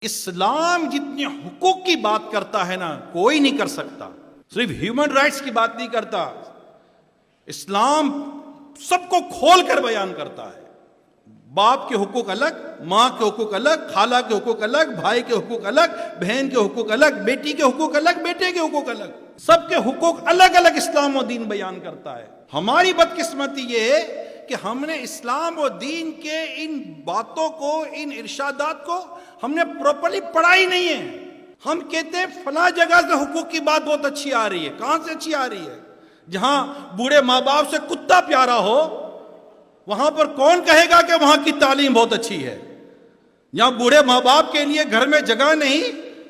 اسلام جتنے حقوق کی بات کرتا ہے نا کوئی نہیں کر سکتا. صرف ہیومن رائٹس کی بات نہیں کرتا، اسلام سب کو کھول کر بیان کرتا ہے. باپ کے حقوق الگ، ماں کے حقوق الگ، خالہ کے حقوق الگ، بھائی کے حقوق الگ، بہن کے حقوق الگ، بیٹی کے حقوق الگ، بیٹے کے حقوق الگ، سب کے حقوق الگ الگ اسلام و دین بیان کرتا ہے. ہماری بدقسمتی یہ ہے کہ ہم نے اسلام و دین کے ان باتوں کو، ان ارشادات کو ہم نے پراپرلی پڑھا ہی نہیں ہے. ہم کہتے ہیں فلاں جگہ سے حقوق کی بات بہت اچھی آ رہی ہے. کہاں سے اچھی آ رہی ہے؟ جہاں بوڑھے ماں باپ سے کتا پیارا ہو وہاں پر کون کہے گا کہ وہاں کی تعلیم بہت اچھی ہے؟ جہاں بوڑھے ماں باپ کے لیے گھر میں جگہ نہیں،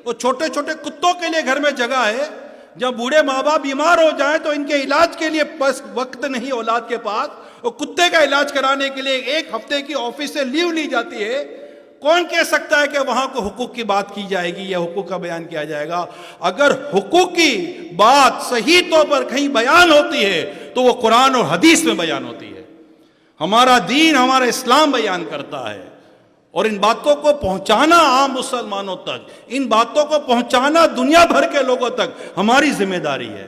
وہ چھوٹے چھوٹے کتوں کے لیے گھر میں جگہ ہے. جب بوڑھے ماں باپ بیمار ہو جائیں تو ان کے علاج کے لیے بس وقت نہیں اولاد کے پاس، وہ کتے کا علاج کرانے کے لیے ایک ہفتے کی آفس سے لیو لی جاتی ہے. کون کہہ سکتا ہے کہ وہاں کو حقوق کی بات کی جائے گی یا حقوق کا بیان کیا جائے گا؟ اگر حقوق کی بات صحیح طور پر کہیں بیان ہوتی ہے تو وہ قرآن اور حدیث میں بیان ہوتی ہے. ہمارا دین، ہمارا اسلام بیان کرتا ہے. اور ان باتوں کو پہنچانا عام مسلمانوں تک، ان باتوں کو پہنچانا دنیا بھر کے لوگوں تک ہماری ذمہ داری ہے،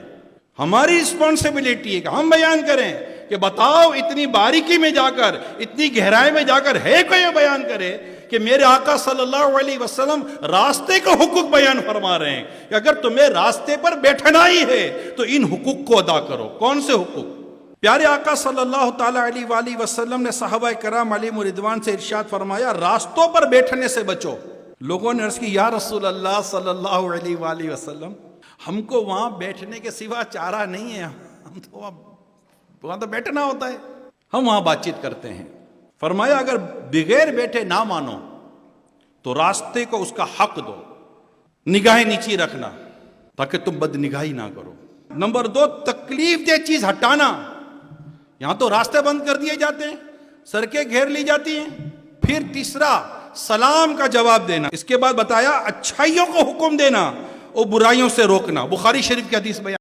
ہماری رسپانسبلٹی ہے کہ ہم بیان کریں کہ بتاؤ اتنی باریکی میں جا کر، اتنی گہرائی میں جا کر ہے کوئی بیان کرے کہ میرے آقا صلی اللہ علیہ وسلم راستے کا حقوق بیان فرما رہے ہیں کہ اگر تمہیں راستے پر بیٹھنا ہی ہے تو ان حقوق کو ادا کرو. کون سے حقوق؟ پیارے آقا صلی اللہ تعالیٰ علیہ وآلہ وسلم نے صحابہ کرام علیہم رضوان سے ارشاد فرمایا راستوں پر بیٹھنے سے بچو. لوگوں نے عرض کی یا رسول اللہ صلی اللہ علیہ وآلہ وسلم ہم کو وہاں بیٹھنے کے سوا چارہ نہیں ہے، ہم تو وہاں تو بیٹھنا ہوتا ہے، ہم وہاں بات چیت کرتے ہیں. فرمایا اگر بغیر بیٹھے نہ مانو تو راستے کو اس کا حق دو، نگاہیں نیچی رکھنا تاکہ تم بد نگاہی نہ کرو. نمبر 2، تکلیف دہ چیز ہٹانا. یہاں تو راستے بند کر دیے جاتے ہیں، سڑکیں گھیر لی جاتی ہیں. پھر تیسرا، سلام کا جواب دینا. اس کے بعد بتایا اچھائیوں کو حکم دینا اور برائیوں سے روکنا. بخاری شریف کی حدیث بیان